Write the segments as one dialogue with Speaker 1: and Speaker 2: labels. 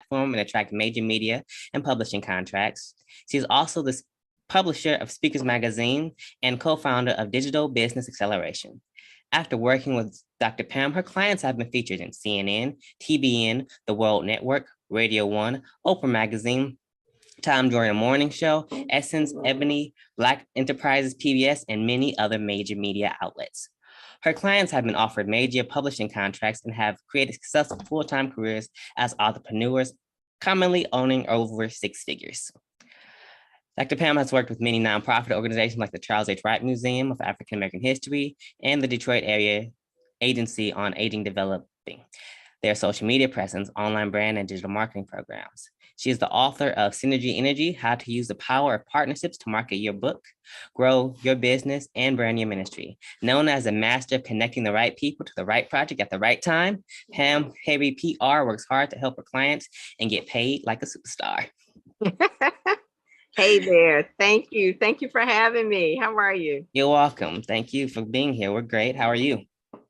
Speaker 1: platform and attract major media and publishing contracts. She is also the publisher of Speakers Magazine and co-founder of Digital Business Acceleration. After working with Dr. Pam, her clients have been featured in CNN, TBN, The World Network, Radio One, Oprah Magazine, Tom Jordan Morning Show, Essence, Ebony, Black Enterprises, PBS, and many other major media outlets. Her clients have been offered major publishing contracts and have created successful full-time careers as entrepreneurs, commonly owning over six figures. Dr. Pam has worked with many nonprofit organizations like the Charles H. Wright Museum of African American History and the Detroit Area Agency on Aging Developing, their social media presence, online brand, and digital marketing programs. She is the author of Synergy Energy, How to Use the Power of Partnerships to Market Your Book, Grow Your Business, and Brand Your Ministry. Known as a master of connecting the right people to the right project at the right time, Pam Harry PR works hard to help her clients and get paid like a superstar.
Speaker 2: Hey there. Thank you. Thank you for having me. How are you?
Speaker 1: You're welcome. Thank you for being here. We're great. How are you?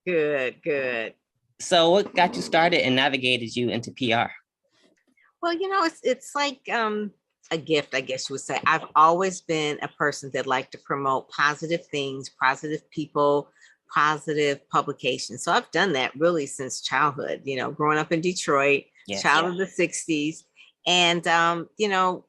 Speaker 2: Good, good.
Speaker 1: So what got you started and navigated you into PR?
Speaker 2: Well, it's like a gift, I guess you would say. I've always been a person that liked to promote positive things, positive people, positive publications. So I've done that really since childhood, growing up in Detroit, child of the 60s. And,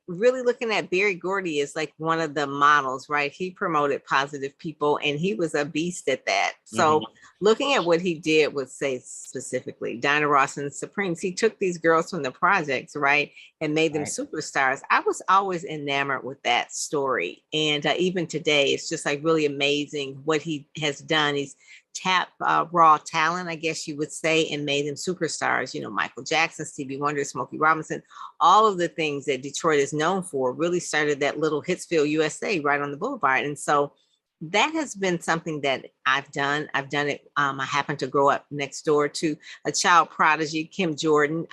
Speaker 2: really looking at Berry Gordy as like one of the models, right? He promoted positive people and he was a beast at that. So looking at what he did would say specifically, Diana Ross and the Supremes, he took these girls from the projects, right? And made them superstars. I was always enamored with that story. And even today, it's just like really amazing what he has done. He's tapped raw talent, I guess you would say, and made them superstars. Michael Jackson, Stevie Wonder, Smokey Robinson, all of the things that Detroit is known for really started that little Hitsville, USA, right on the boulevard. And so that has been something that I've done. I've done it. I happened to grow up next door to a child prodigy, Kim Jordan.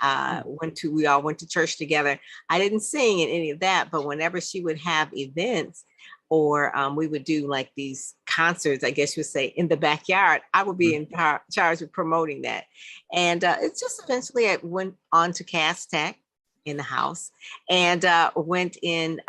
Speaker 2: We all went to church together. I didn't sing in any of that, but whenever she would have events, or we would do like these concerts, I guess you would say, in the backyard, I would be in charge of promoting that. And it's just eventually I went on to Cass Tech in the house and went in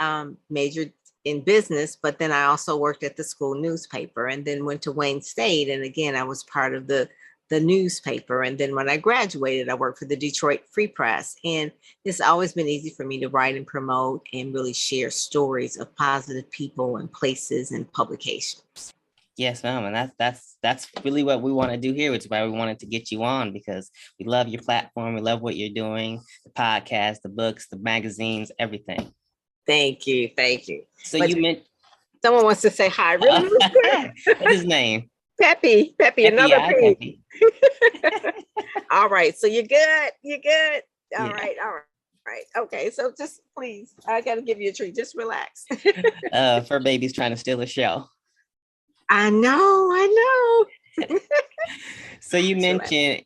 Speaker 2: majored in business, but then I also worked at the school newspaper and then went to Wayne State. And again, I was part of the newspaper. And then when I graduated, I worked for the Detroit Free Press. And it's always been easy for me to write and promote and really share stories of positive people and places and publications.
Speaker 1: Yes, ma'am. And that's really what we want to do here, which is why we wanted to get you on, because we love your platform. We love what you're doing, the podcast, the books, the magazines, everything.
Speaker 2: Thank you. Thank you.
Speaker 1: So you meant
Speaker 2: someone wants to say hi. Really?
Speaker 1: What's his name?
Speaker 2: Peppy, another Peppy. All right. So you're good. All right. Okay. So just please, I got to give you a treat. Just relax.
Speaker 1: Fur Baby's trying to steal a show.
Speaker 2: I know.
Speaker 1: So you mentioned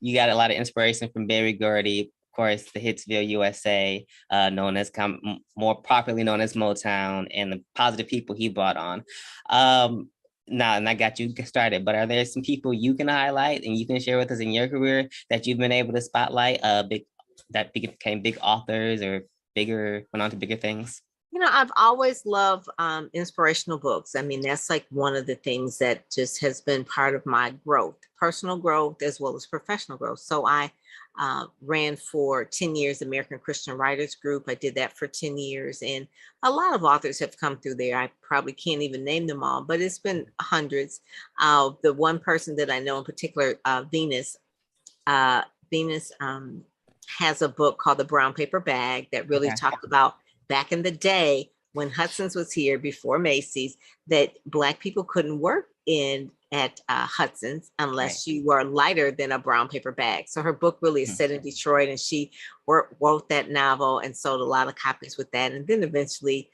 Speaker 1: you got a lot of inspiration from Berry Gordy. Of course, the Hitsville, USA, more popularly known as Motown, and the positive people he brought on. Now, and I got you started, but are there some people you can highlight and you can share with us in your career that you've been able to spotlight, became big authors or went on to bigger things?
Speaker 2: I've always loved inspirational books. I mean, that's like one of the things that just has been part of my growth, personal growth, as well as professional growth. So I ran for 10 years, American Christian Writers Group. I did that for 10 years. And a lot of authors have come through there. I probably can't even name them all, but it's been hundreds. The one person that I know in particular, Venus has a book called The Brown Paper Bag that really talked about back in the day when Hudson's was here before Macy's, that Black people couldn't work at Hudson's unless you were lighter than a brown paper bag. So her book really is set in Detroit, and she wrote that novel and sold a lot of copies with that. And then eventually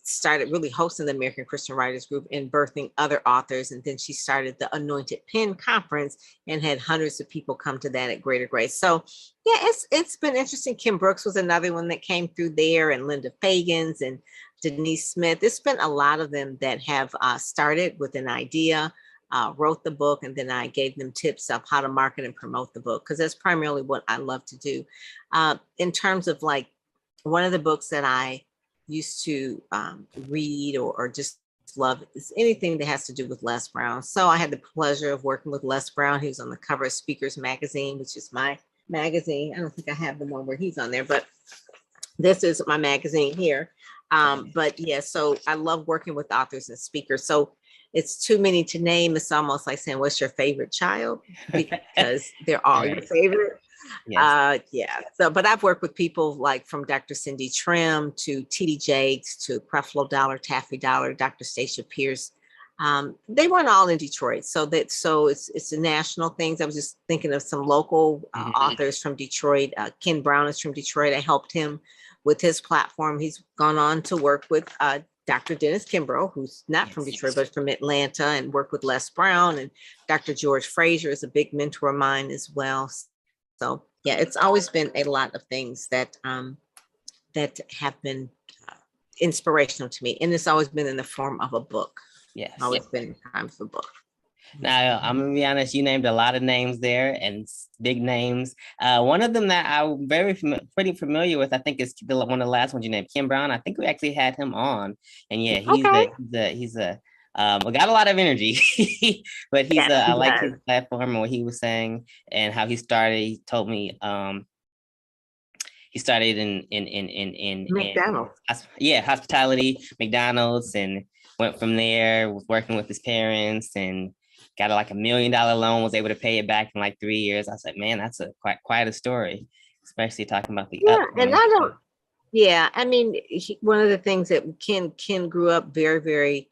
Speaker 2: started really hosting the American Christian Writers Group and birthing other authors. And then she started the Anointed Pen Conference and had hundreds of people come to that at Greater Grace. So yeah, it's been interesting. Kim Brooks was another one that came through there, and Linda Fagans and Denise Smith. There's been a lot of them that have started with an idea, wrote the book, and then I gave them tips of how to market and promote the book, because that's primarily what I love to do. In terms of like one of the books that I used to read or just love is anything that has to do with Les Brown. So I had the pleasure of working with Les Brown. He was on the cover of Speakers Magazine, which is my magazine. I don't think I have the one where he's on there, but this is my magazine here. But yeah, so I love working with authors and speakers. So it's too many to name. It's almost like saying, what's your favorite child? Because they're all your favorite.
Speaker 1: Yes.
Speaker 2: Yeah. So, but I've worked with people like from Dr. Cindy Trim to TD Jakes to Creflo Dollar, Taffy Dollar, Dr. Stacia Pierce. They weren't all in Detroit, so it's the national things. I was just thinking of some local authors from Detroit. Ken Brown is from Detroit. I helped him with his platform. He's gone on to work with Dr. Dennis Kimbrough, who's not from Detroit, but from Atlanta, and worked with Les Brown. And Dr. George Fraser is a big mentor of mine as well. So yeah, it's always been a lot of things that that have been inspirational to me, and it's always been in the form of a book.
Speaker 1: Yes.
Speaker 2: Always been in terms of a book.
Speaker 1: Now, I'm gonna be honest, you named a lot of names there and big names. One of them that I'm pretty familiar with, I think, is one of the last ones you named, Kim Brown. I think we actually had him on, and yeah, he's got a lot of energy, but I like his platform and what he was saying and how he started. He told me he started in
Speaker 2: McDonald's.
Speaker 1: Hospitality, McDonald's, and went from there, was working with his parents and got like $1 million loan, was able to pay it back in like 3 years. I was like, man, that's quite a story, especially talking about the
Speaker 2: and I don't. Yeah, I mean, one of the things that Ken grew up very, very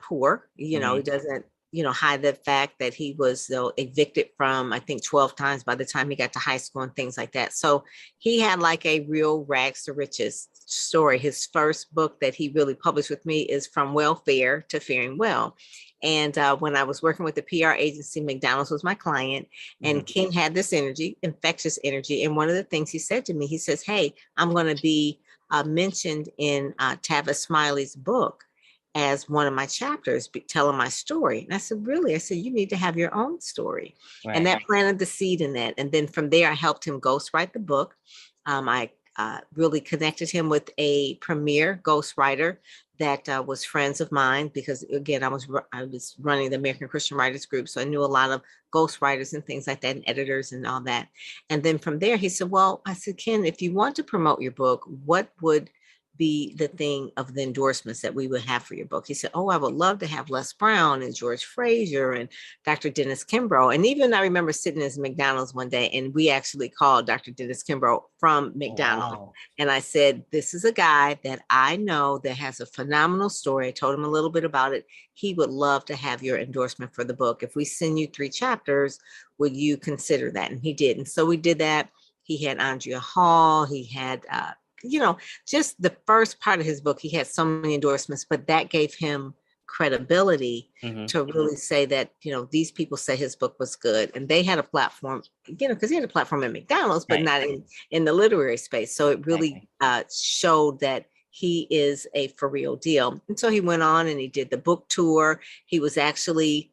Speaker 2: poor. You know, he doesn't, hide the fact that he was evicted from, I think, 12 times by the time he got to high school and things like that. So he had like a real rags to riches story. His first book that he really published with me is From Welfare to Faring Well. And when I was working with the PR agency, McDonald's was my client, and Ken had this energy, infectious energy. And one of the things he said to me, he says, hey, I'm going to be mentioned in Tavis Smiley's book as one of my chapters, telling my story. And I said, really? I said, you need to have your own story. Right. And that planted the seed in that. And then from there, I helped him ghostwrite the book. I really connected him with a premier ghostwriter that was friends of mine, because again, I was running the American Christian Writers Group. So I knew a lot of ghostwriters and things like that, and editors and all that. And then from there, he said, well, I said, Ken, if you want to promote your book, what would be the thing of the endorsements that we would have for your book? He said, oh, I would love to have Les Brown and George Fraser and Dr. Dennis Kimbrough. And even I remember sitting at McDonald's one day, and we actually called Dr. Dennis Kimbrough from McDonald's. Wow. And I said, this is a guy that I know that has a phenomenal story. I told him a little bit about it. He would love to have your endorsement for the book. If we send you 3 chapters, would you consider that? And he did. And so we did that. He had Andrea Hall. He had, just the first part of his book, he had so many endorsements, but that gave him credibility to really say that, these people say his book was good. And they had a platform, because he had a platform at McDonald's, but not in the literary space. So it really showed that he is a for real deal. And so he went on and he did the book tour. He was actually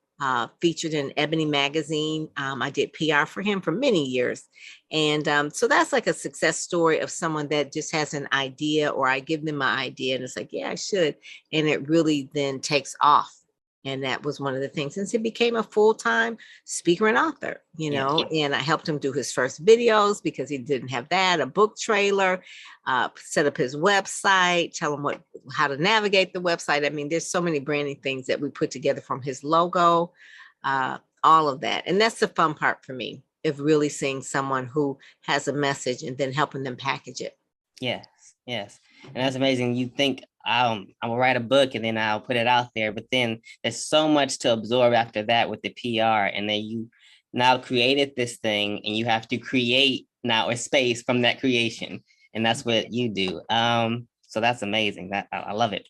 Speaker 2: featured in Ebony magazine. I did PR for him for many years. And so that's like a success story of someone that just has an idea, or I give them my idea and it's like, yeah, I should. And it really then takes off. And that was one of the things. Since he became a full-time speaker and author, and I helped him do his first videos because he didn't have that, a book trailer, set up his website, tell him how to navigate the website. I mean, there's so many branding things that we put together, from his logo, all of that. And that's the fun part for me, of really seeing someone who has a message and then helping them package it.
Speaker 1: Yes. And that's amazing. You think I will write a book and then I'll put it out there, but then there's so much to absorb after that with the PR. And then you now created this thing and you have to create now a space from that creation. And that's what you do. So that's amazing. I love it.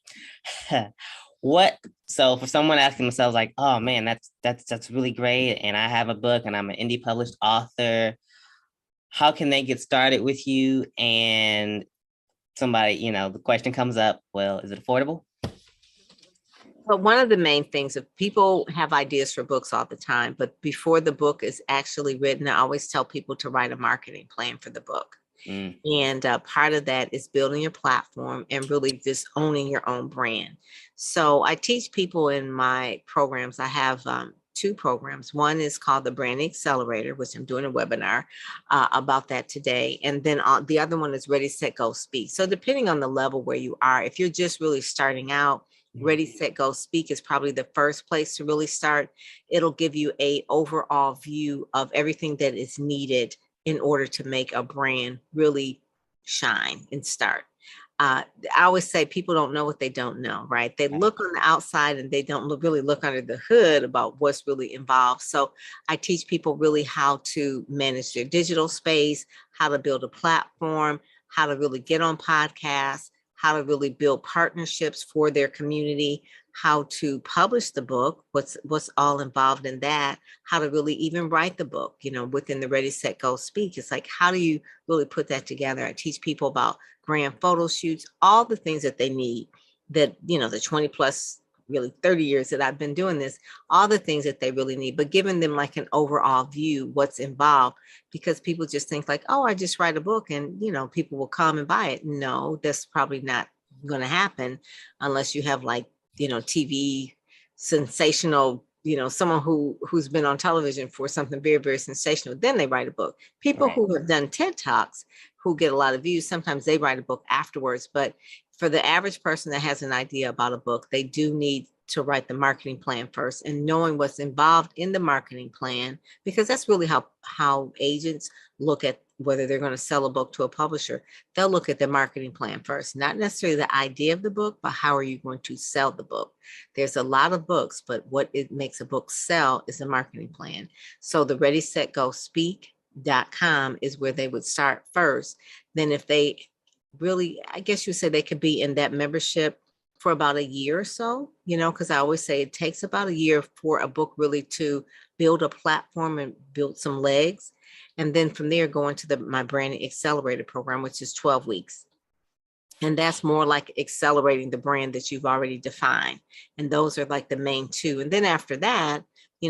Speaker 1: So for someone asking themselves like, oh man, that's really great, and I have a book and I'm an indie published author, how can they get started with you? And somebody, the question comes up, well, is it affordable?
Speaker 2: But one of the main things, if people have ideas for books all the time, but before the book is actually written, I always tell people to write a marketing plan for the book.
Speaker 1: Mm.
Speaker 2: And part of that is building your platform and really just owning your own brand. So I teach people in my programs. I have two programs. One is called the Branding Accelerator, which I'm doing a webinar about that today. And then the other one is Ready, Set, Go, Speak. So depending on the level where you are, if you're just really starting out, Ready, Set, Go, Speak is probably the first place to really start. It'll give you a overall view of everything that is needed in order to make a brand really shine and start. I always say people don't know what they don't know, right? They look on the outside and they don't really look under the hood about what's really involved. So I teach people really how to manage their digital space, how to build a platform, how to really get on podcasts, how to really build partnerships for their community, how to publish the book, what's all involved in that, how to really even write the book, within the Ready, Set, Go, Speak. It's like, how do you really put that together? I teach people about grand photo shoots, all the things that they need that, the 20 plus, really 30 years that I've been doing this, all the things that they really need, but giving them like an overall view, what's involved, because people just think like, oh, I just write a book and, people will come and buy it. No, that's probably not going to happen unless you have like, TV sensational, someone who's been on television for something very, very sensational, then they write a book. People who have done TED Talks who get a lot of views, sometimes they write a book afterwards. But for the average person that has an idea about a book, they do need to write the marketing plan first, and knowing what's involved in the marketing plan, because that's really how agents look at whether they're going to sell a book to a publisher. They'll look at the marketing plan first, not necessarily the idea of the book, but how are you going to sell the book? There's a lot of books, but what it makes a book sell is a marketing plan. So the Ready, Set, Go, Speak.com is where they would start first. Then if they really, I guess you said they could be in that membership for about a year or so, because I always say it takes about a year for a book really to build a platform and build some legs. And then from there, go into my Branding Accelerator program, which is 12 weeks. And that's more like accelerating the brand that you've already defined. And those are like the main two. And then after that,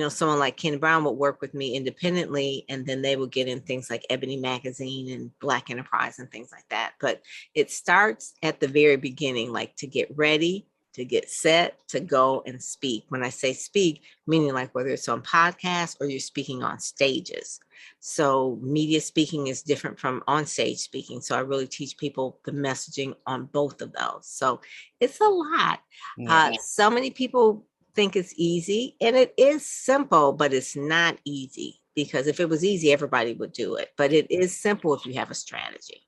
Speaker 2: someone like Ken Brown would work with me independently, and then they would get in things like Ebony Magazine and Black Enterprise and things like that. But it starts at the very beginning, like to get ready, to get set, to go and speak. When I say speak, meaning like whether it's on podcasts or you're speaking on stages. So media speaking is different from on stage speaking. So I really teach people the messaging on both of those. So it's a lot. So many people think it's easy, and it is simple, but it's not easy, because if it was easy, everybody would do it. But it is simple if you have a strategy.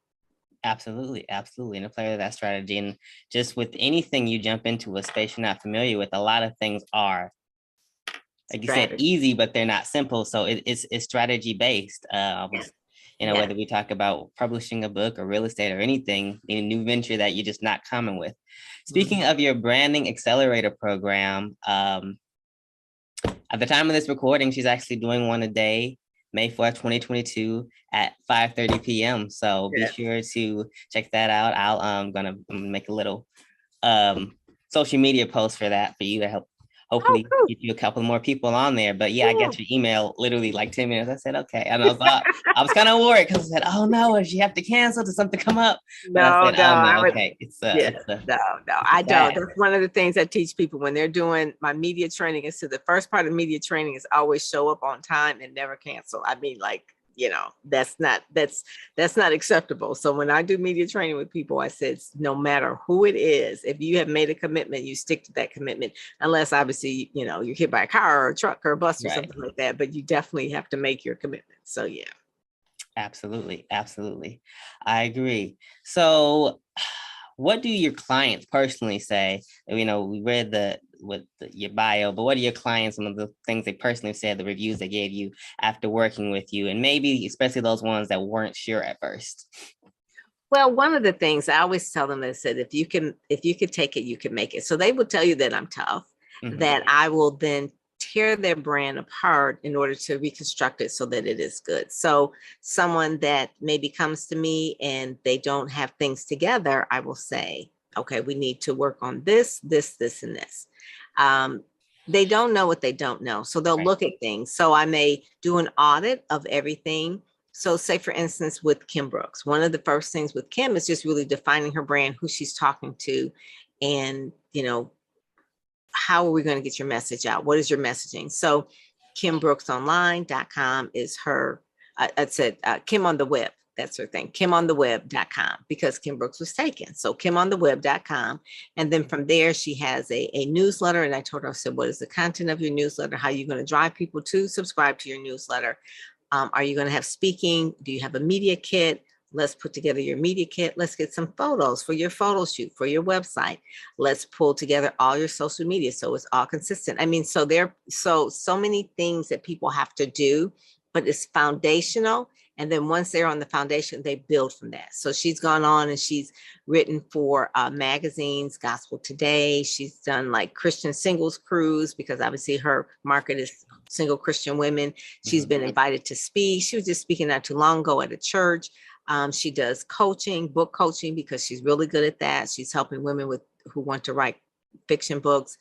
Speaker 1: Absolutely. And a player of that strategy. And just with anything you jump into a space you're not familiar with, a lot of things are, like you said, easy, but they're not simple. So it's strategy based. Whether we talk about publishing a book or real estate or anything, any new venture that you're just not common with. Speaking of your Branding Accelerator program, at the time of this recording, she's actually doing one a day, May 4th, 2022 at 5:30 p.m. So be sure to check that out. I'm gonna make a little social media post for that for you to help hopefully get you a couple more people on there. But I got your email literally like 10 minutes. I said, okay. And I was kind of worried because I said, oh no, if you have to cancel, did something come up?
Speaker 2: No, I don't.
Speaker 1: I
Speaker 2: don't. That's one of the things I teach people when they're doing my media training. Is to the first part of media training is always show up on time and never cancel. I mean, like, that's not acceptable. So when I do media training with people, I said, no matter who it is, if you have made a commitment, you stick to that commitment, unless obviously, you're hit by a car or a truck or a bus or something like that, but you definitely have to make your commitment. So, yeah.
Speaker 1: Absolutely. I agree. So what do your clients personally say? We read your bio, but what are your clients, some of the things they personally said, the reviews they gave you after working with you, and maybe especially those ones that weren't sure at first?
Speaker 2: Well, one of the things I always tell them is that if you could take it, you can make it. So they will tell you that I'm tough, that I will then tear their brand apart in order to reconstruct it so that it is good. So someone that maybe comes to me and they don't have things together, I will say, okay, we need to work on this, and this. They don't know what they don't know. So they'll
Speaker 1: Right.
Speaker 2: look at things. So I may do an audit of everything. So say for instance, with Kim Brooks, one of the first things with Kim is just really defining her brand, who she's talking to, and, how are we going to get your message out? What is your messaging? So kimbrooksonline.com is her, I said Kim on the web. That's her thing, kimontheweb.com, because Kim Brooks was taken. So kimontheweb.com. And then from there, she has a newsletter. And I told her, I said, what is the content of your newsletter? How are you going to drive people to subscribe to your newsletter? Are you going to have speaking? Do you have a media kit? Let's put together your media kit. Let's get some photos for your photo shoot, for your website. Let's pull together all your social media so it's all consistent. I mean, so there, so many things that people have to do, but it's foundational. And then once they're on the foundation, they build from that. So she's gone on and she's written for magazines, Gospel Today. She's done like Christian singles cruise, because obviously her market is single Christian women. She's been invited to speak. She was just speaking not too long ago at a church. She does coaching, book coaching, because she's really good at that. She's helping women who want to write fiction books.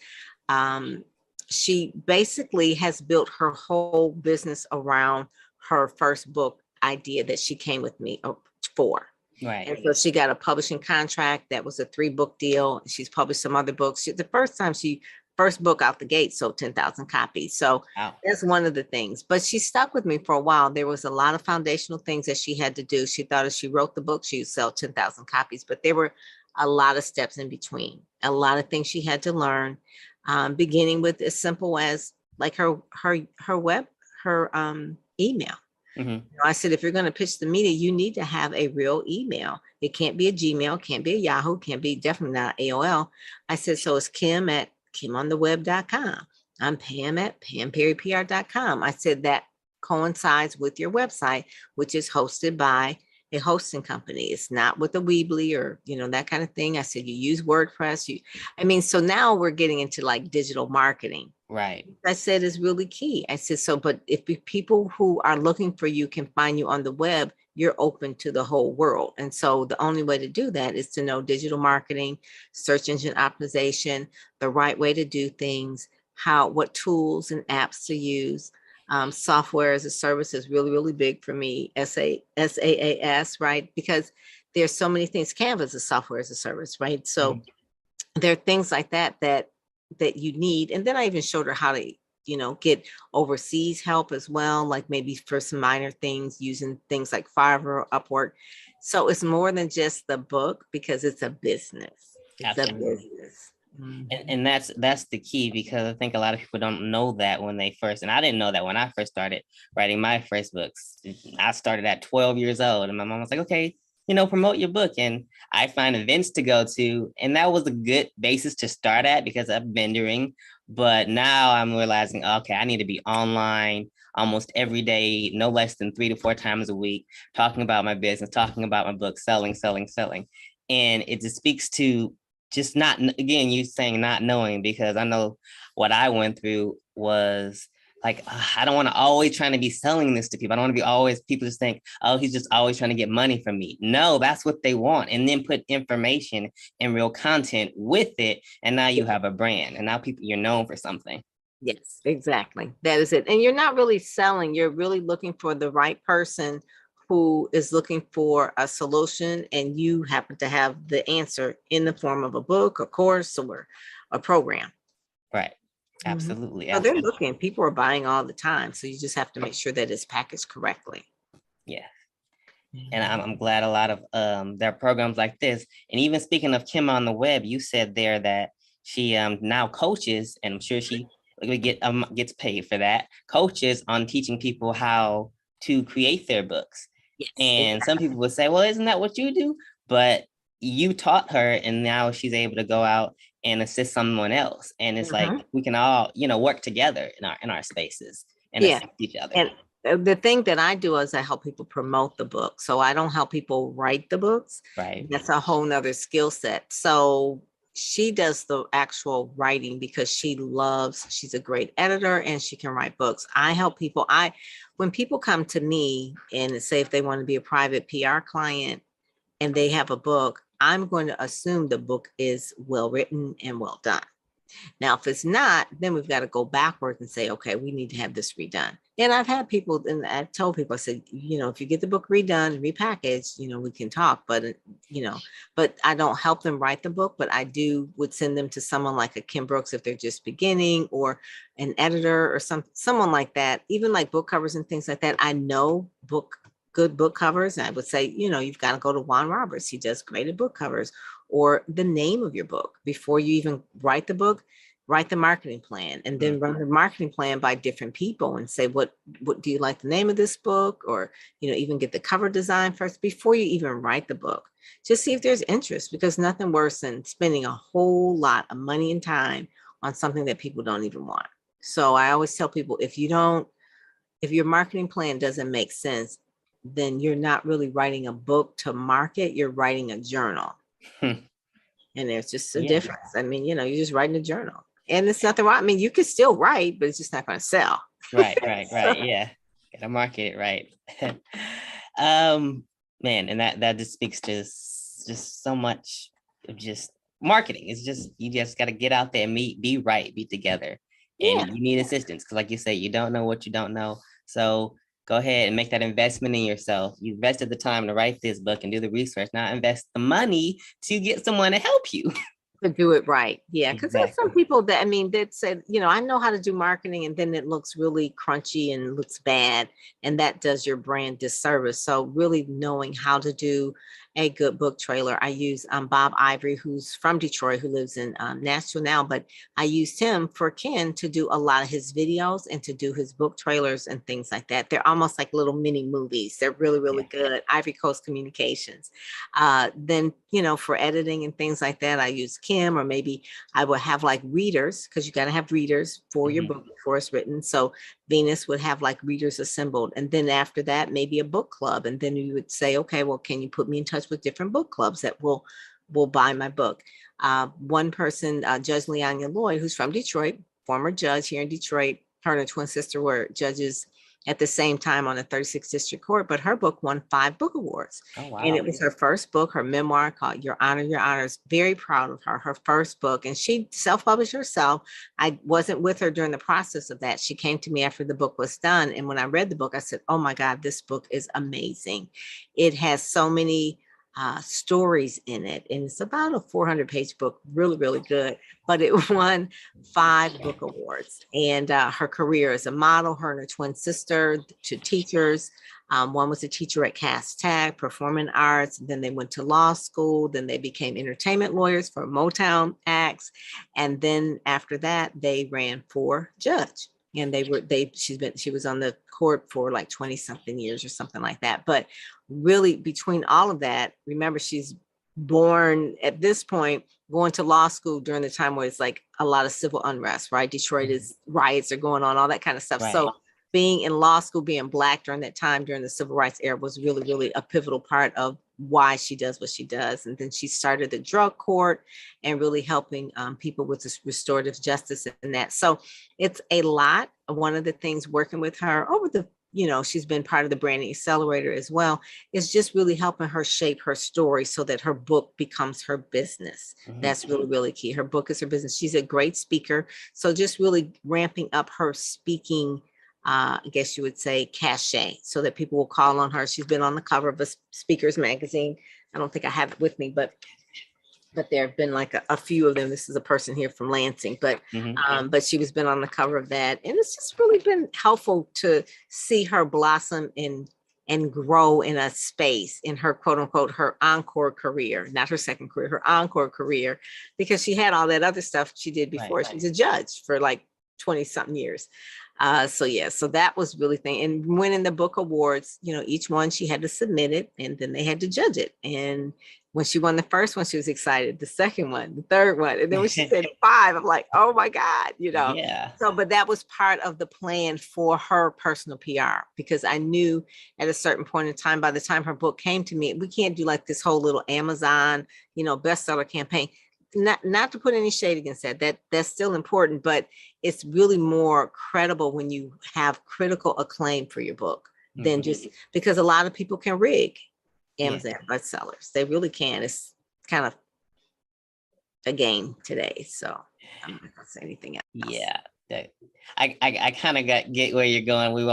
Speaker 2: She basically has built her whole business around her first book idea that she came with me for.
Speaker 1: Right.
Speaker 2: And so she got a publishing contract. That was a 3-book deal. She's published some other books. First book out the gate sold 10,000 copies. So
Speaker 1: Wow.
Speaker 2: that's one of the things. But she stuck with me for a while. There was a lot of foundational things that she had to do. She thought if she wrote the book, she would sell 10,000 copies. But there were a lot of steps in between, a lot of things she had to learn, beginning with as simple as like her email. I said, if you're going to pitch the media, you need to have a real email. It can't be a Gmail, can't be a Yahoo, can't be definitely not AOL. I said, so it's Kim at kimontheweb.com. I'm Pam at pamperrypr.com. I said that coincides with your website, which is hosted by a hosting company. It's not with a Weebly or, that kind of thing. I said, you use WordPress. So now we're getting into like digital marketing.
Speaker 1: Right.
Speaker 2: I said is really key. I said, so, but if people who are looking for you can find you on the web, you're open to the whole world. And so the only way to do that is to know digital marketing, search engine optimization, the right way to do things, what tools and apps to use. Software as a service is really, really big for me. SaaS, right? Because there's so many things. Canva is a software as a service, right? So there are things like that you need. And then I even showed her how to, get overseas help as well, like maybe for some minor things using things like Fiverr or Upwork. So it's more than just the book, because it's a business. It's
Speaker 1: Absolutely.
Speaker 2: a business.
Speaker 1: And that's the key, because I think a lot of people don't know that when they first, and I didn't know that when I first started writing my first books. I started at 12 years old, and my mom was like, okay, promote your book. And I find events to go to. And that was a good basis to start at, because I've been doing. But now I'm realizing, okay, I need to be online almost every day, no less than 3 to 4 times a week, talking about my business, talking about my book, selling. And it just speaks to just not, again, you saying not knowing, because I know what I went through was like, I don't want to always trying to be selling this to people. I don't want to be always, people just think, oh, he's just always trying to get money from me. No, that's what they want. And then put information and real content with it. And now you have a brand, and now you're known for something.
Speaker 2: Yes, exactly. That is it. And you're not really selling. You're really looking for the right person who is looking for a solution, and you happen to have the answer in the form of a book, a course, or a program.
Speaker 1: Right. Absolutely.
Speaker 2: So they're looking, people are buying all the time. So you just have to make sure that it's packaged correctly.
Speaker 1: Yeah. And I'm glad a lot of there are programs like this. And even speaking of Kim on the web, you said there that she now coaches, and I'm sure she gets paid for that, coaches on teaching people how to create their books.
Speaker 2: Yes,
Speaker 1: and
Speaker 2: exactly.
Speaker 1: Some people would say, well, isn't that what you do? But you taught her, and now she's able to go out and assist someone else. And it's like, we can all, work together in our spaces and assist each other.
Speaker 2: And the thing that I do is I help people promote the book. So I don't help people write the books.
Speaker 1: Right.
Speaker 2: That's a whole nother skill set. So she does the actual writing because she's a great editor and she can write books. I help people. When people come to me and say if they want to be a private PR client and they have a book, I'm going to assume the book is well written and well done. Now, if it's not, then we've got to go backwards and say, okay, we need to have this redone. And I've had people, and I told people, I said, if you get the book redone, repackaged, we can talk, but I don't help them write the book, but I would send them to someone like a Kim Brooks if they're just beginning, or an editor or someone like that, even like book covers and things like that. I know good book covers. And I would say, you've got to go to Juan Roberts. He does great at book covers, or the name of your book. Before you even write the book, write the marketing plan, and then run the marketing plan by different people and say, what do you like the name of this book? Or, even get the cover design first before you even write the book. Just see if there's interest, because nothing worse than spending a whole lot of money and time on something that people don't even want. So I always tell people, if your marketing plan doesn't make sense, then you're not really writing a book to market, you're writing a journal. And there's just a difference. I mean, you're just writing a journal. And it's nothing wrong. I mean, you can still write, but it's just not going to sell.
Speaker 1: Right. Yeah. Gotta market it right. Man, and that just speaks to just so much of just marketing. It's just, you just got to get out there and be together. And you need assistance, because like you say, you don't know what you don't know. So go ahead and make that investment in yourself. You invested the time to write this book and do the research. Now invest the money to get someone to help you.
Speaker 2: To do it right. Yeah. Because
Speaker 1: Exactly.
Speaker 2: there's some people that said, I know how to do marketing, and then it looks really crunchy and looks bad. And that does your brand disservice. So really knowing how to do a good book trailer. I use Bob Ivory, who's from Detroit, who lives in Nashville now, but I used him for Ken to do a lot of his videos and to do his book trailers and things like that. They're almost like little mini movies. They're really, really good. Ivory Coast Communications. Then, for editing and things like that, I use Kim, or maybe I will have like readers, because you got to have readers for your book before it's written. So Venus would have like readers assembled. And then after that, maybe a book club. And then you would say, okay, well, can you put me in touch with different book clubs that will buy my book? One person, Judge Leonia Lloyd, who's from Detroit, former judge here in Detroit, her and her twin sister were judges at the same time on the 36th District Court, but her book won 5 book awards.
Speaker 1: Oh, wow.
Speaker 2: And it was her first book, her memoir called Your Honor, Your Honors. Very proud of her first book. And she self-published herself. I wasn't with her during the process of that. She came to me after the book was done. And when I read the book, I said, oh my God, this book is amazing. It has so many stories in it. And it's about a 400-page book, really, really good. But it won 5 book awards. And her career as a model, her and her twin sister, 2 teachers. One was a teacher at Cass Tech, performing arts. Then they went to law school. Then they became entertainment lawyers for Motown acts. And then after that, they ran for judge. And she was on the court for like 20 something years or something like that. But really, between all of that, remember, she's born at this point, going to law school during the time where it's like a lot of civil unrest, right? Detroit is riots are going on, all that kind of stuff.
Speaker 1: Right.
Speaker 2: So being in law school, being Black during that time, during the civil rights era, was really, really a pivotal part of why she does what she does. And then she started the drug court and really helping people with this restorative justice and that. So it's a lot. One of the things working with her over the, she's been part of the Branding Accelerator as well, is just really helping her shape her story so that her book becomes her business. That's really, really key. Her book is her business. She's a great speaker. So just really ramping up her speaking, I guess you would say, cachet, so that people will call on her. She's been on the cover of a speaker's magazine. I don't think I have it with me, but there have been like a few of them. This is a person here from Lansing, but she was been on the cover of that. And it's just really been helpful to see her blossom and grow in a space in her, quote unquote, her encore career, not her second career, her encore career, because she had all that other stuff she did before. Right. She was a judge for like 20 something years. So that was really thing. And winning the book awards, each one she had to submit it, and then they had to judge it. And when she won the first one, she was excited. The second one, the third one, and then when she said 5, I'm like, oh my God,
Speaker 1: Yeah.
Speaker 2: So, but that was part of the plan for her personal PR, because I knew at a certain point in time, by the time her book came to me, we can't do like this whole little Amazon, bestseller campaign. Not to put any shade against that's still important, but it's really more credible when you have critical acclaim for your book than just because a lot of people can rig Amazon bestsellers. They really can. It's kind of a game today. So I'm not gonna say anything else.
Speaker 1: Yeah, I kind of get where you're going. We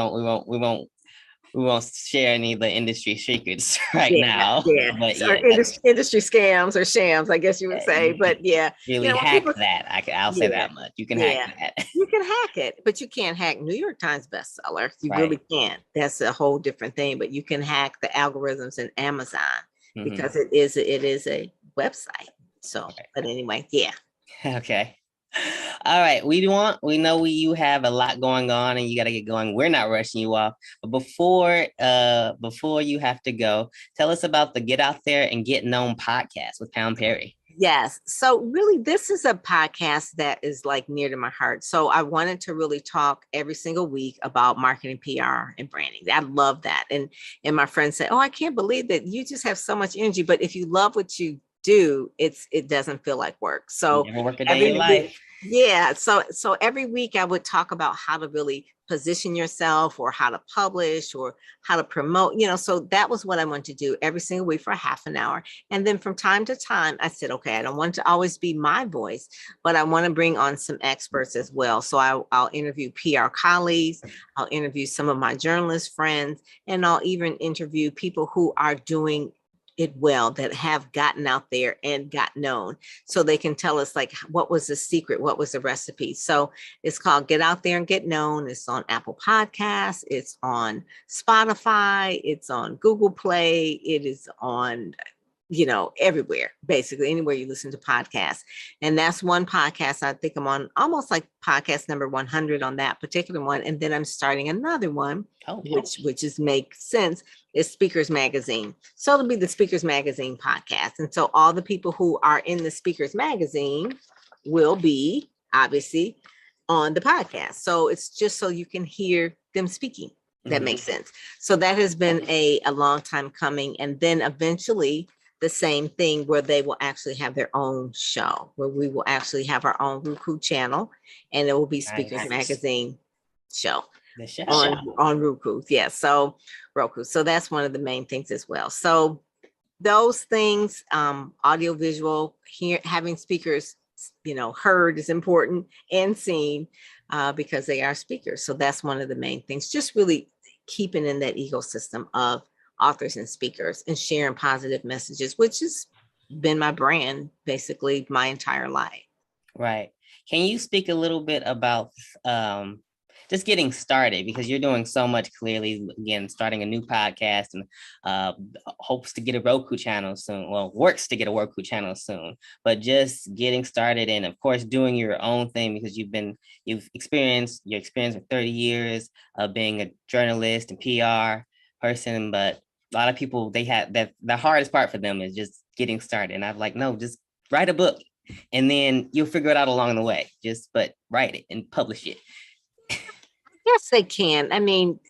Speaker 1: won't share any of the industry secrets right now. But
Speaker 2: Or
Speaker 1: yeah,
Speaker 2: industry scams or shams, I guess you would say.
Speaker 1: you can
Speaker 2: But yeah,
Speaker 1: really
Speaker 2: when
Speaker 1: hack
Speaker 2: people,
Speaker 1: that. I'll say
Speaker 2: yeah,
Speaker 1: that much. You can hack
Speaker 2: yeah,
Speaker 1: that.
Speaker 2: you can hack it, but you can't hack New York Times bestseller. You
Speaker 1: Right.
Speaker 2: really can't. That's a whole different thing. But you can hack the algorithms in Amazon
Speaker 1: Mm-hmm.
Speaker 2: because it is a website. So,
Speaker 1: Right.
Speaker 2: but anyway, yeah.
Speaker 1: Okay. All right. We know you have a lot going on and you gotta get going. We're not rushing you off. But before you have to go, tell us about the Get Out There and Get Known podcast with Pam Perry.
Speaker 2: Yes. So really, this is a podcast that is like near to my heart. So I wanted to really talk every single week about marketing, PR, and branding. I love that. And my friends say, "Oh, I can't believe that you just have so much energy." But if you love what you do, it doesn't feel like work.
Speaker 1: You
Speaker 2: So
Speaker 1: never work a day in
Speaker 2: every
Speaker 1: your
Speaker 2: week,
Speaker 1: life.
Speaker 2: yeah. So every week I would talk about how to really position yourself or how to publish or how to promote, so that was what I wanted to do every single week for a half an hour. And then from time to time, I said, okay, I don't want to always be my voice, but I want to bring on some experts as well. So I'll interview PR colleagues, I'll interview some of my journalist friends, and I'll even interview people who are doing it well, that have gotten out there and got known, so they can tell us like what was the secret, what was the recipe. So it's called Get Out There and Get Known. It's on Apple Podcasts, it's on Spotify, it's on Google Play, it is on everywhere, basically anywhere you listen to podcasts. And that's one podcast. I think I'm on almost like podcast number 100 on that particular one. And then I'm starting another one, which is makes sense, is Speakers Magazine. So it'll be the Speakers Magazine podcast. And so all the people who are in the Speakers Magazine will be obviously on the podcast. So it's just so you can hear them speaking. That makes sense. So that has been a long time coming. And then eventually the same thing where they will actually have their own show, where we will actually have our own Roku channel, and it will be Speakers Magazine show on Roku. Yeah, so Roku. So that's one of the main things as well. So those things, audio, visual, having speakers, heard is important, and seen, because they are speakers. So that's one of the main things. Just really keeping in that ecosystem of authors and speakers and sharing positive messages, which has been my brand basically my entire life.
Speaker 1: Right. Can you speak a little bit about just getting started, because you're doing so much, clearly, again, starting a new podcast and hopes to get a Roku channel soon. Well, works to get a Roku channel soon, but just getting started and of course doing your own thing, because you've experienced with 30 years of being a journalist and PR person. But a lot of people, they have that the hardest part for them is just getting started. And I'm like, no, just write a book and then you'll figure it out along the way. But write it and publish it.
Speaker 2: Yes, they can. I mean,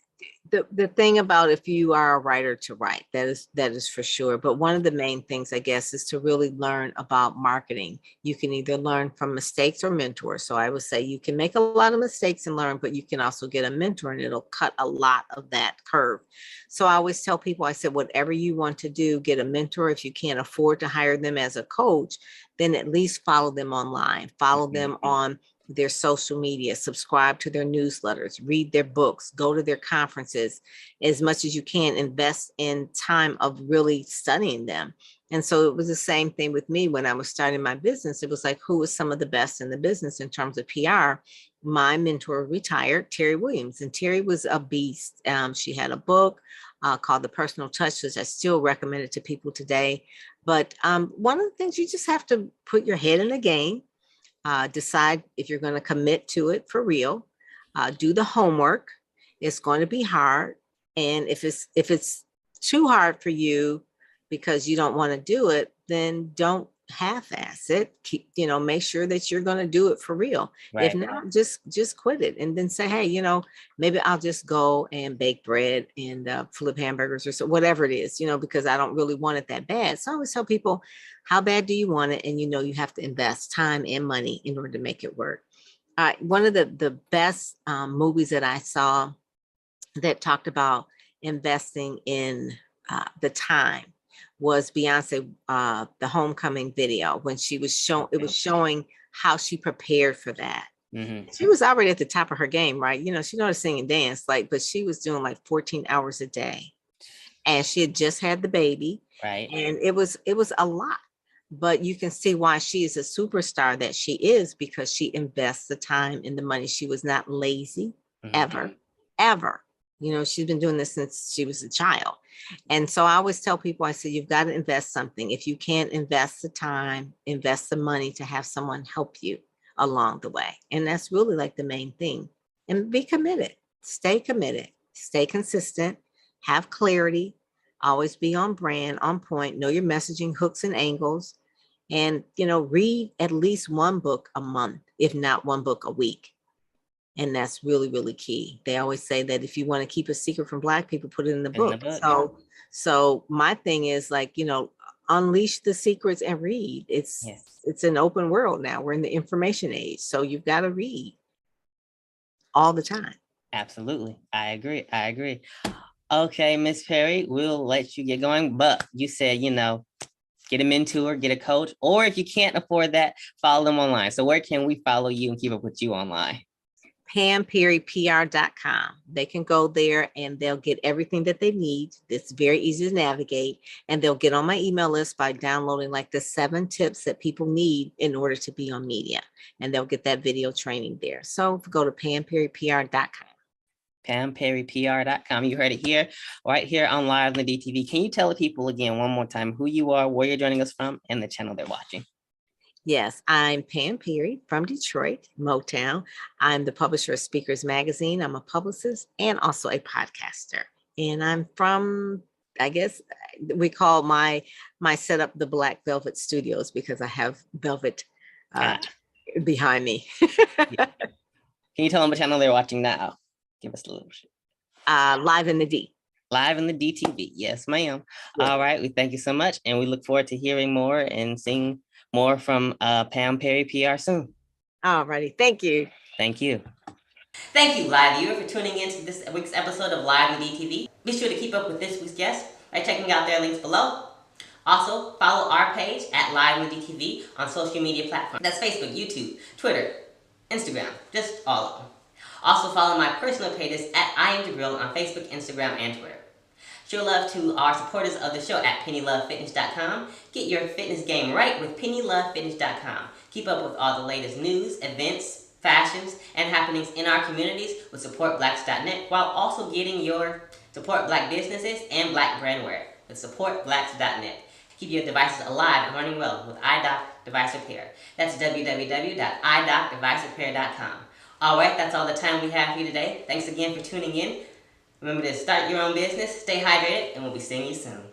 Speaker 2: the thing about, if you are a writer, to write, that is for sure. But one of the main things, I guess, is to really learn about marketing. You can either learn from mistakes or mentors. So I would say you can make a lot of mistakes and learn, but you can also get a mentor and it'll cut a lot of that curve. So I always tell people, I said, whatever you want to do, get a mentor. If you can't afford to hire them as a coach, then at least follow them online, follow them on their social media, subscribe to their newsletters, read their books, go to their conferences as much as you can, invest in time of really studying them. And so it was the same thing with me when I was starting my business. It was like, who was some of the best in the business in terms of PR? My mentor retired, Terry Williams, and Terry was a beast. She had a book called The Personal Touch, which I still recommend it to people today. But one of the things, you just have to put your head in the game. Decide if you're going to commit to it for real. Do the homework. It's going to be hard, and if it's too hard for you because you don't want to do it, then don't half-ass it. Make sure that you're going to do it for real. Right. If not, just quit it, and then say, hey, maybe I'll just go and bake bread and flip hamburgers or so, whatever it is, because I don't really want it that bad. So I always tell people, how bad do you want it? And you have to invest time and money in order to make it work. One of the best movies that I saw that talked about investing in the time was Beyonce, the homecoming video when she was it was showing how she prepared for that.
Speaker 1: Mm-hmm.
Speaker 2: She was already at the top of her game, right? You know, she knows to sing and dance, like, but she was doing like 14 hours a day. And she had just had the baby.
Speaker 1: Right.
Speaker 2: And it was a lot. But you can see why she is a superstar that she is, because she invests the time and the money. She was not lazy ever, ever. You know, she's been doing this since she was a child. And so I always tell people, I say, you've got to invest something. If you can't invest the time, invest the money to have someone help you along the way. And that's really like the main thing. And be committed, stay consistent, have clarity, always be on brand, on point, know your messaging hooks and angles, and, read at least one book a month, if not one book a week. And that's really, really key. They always say that if you want to keep a secret from Black people, put it in the book. So my thing is, like, unleash the secrets and read. It's an open world now. We're in the information age. So you've got to read all the time.
Speaker 1: Absolutely. I agree. Okay, Miss Perry, we'll let you get going. But you said, get a mentor, get a coach, or if you can't afford that, follow them online. So where can we follow you and keep up with you online?
Speaker 2: PamPerryPR.com. They can go there and they'll get everything that they need. It's very easy to navigate, and they'll get on my email list by downloading like the 7 tips that people need in order to be on media, and they'll get that video training there. So go to PamPerryPR.com.
Speaker 1: PamPerryPR.com. You heard it here, right here on Live on the DTV. Can you tell the people again one more time who you are, where you're joining us from, and the channel they're watching?
Speaker 2: Yes, I'm Pam Perry from Detroit, Motown. I'm the publisher of Speakers Magazine. I'm a publicist and also a podcaster. And I'm from, I guess we call my setup the Black Velvet Studios, because I have velvet behind me.
Speaker 1: Yeah. Can you tell them what channel they're watching now? Give us a little shit.
Speaker 2: Live in the D.
Speaker 1: Live in the DTV. Yes, ma'am. Yeah. All right. We thank you so much. And we look forward to hearing more and seeing more from Pam Perry PR soon.
Speaker 2: All righty. Thank you.
Speaker 1: Thank you. Thank you, live viewer, for tuning in to this week's episode of Live in DTV. Be sure to keep up with this week's guest by checking out their links below. Also, follow our page at Live in DTV on social media platforms. That's Facebook, YouTube, Twitter, Instagram, just all of them. Also, follow my personal pages at I Am The Grill on Facebook, Instagram, and Twitter. Show love to our supporters of the show at PennyLoveFitness.com. Get your fitness game right with PennyLoveFitness.com. Keep up with all the latest news, events, fashions, and happenings in our communities with SupportBlacks.net, while also getting your Support Black businesses and Black brand wear with SupportBlacks.net. Keep your devices alive and running well with iDoc Device Repair. That's www.idocdevicerepair.com. Alright, that's all the time we have here today. Thanks again for tuning in. Remember to start your own business, stay hydrated, and we'll be seeing you soon.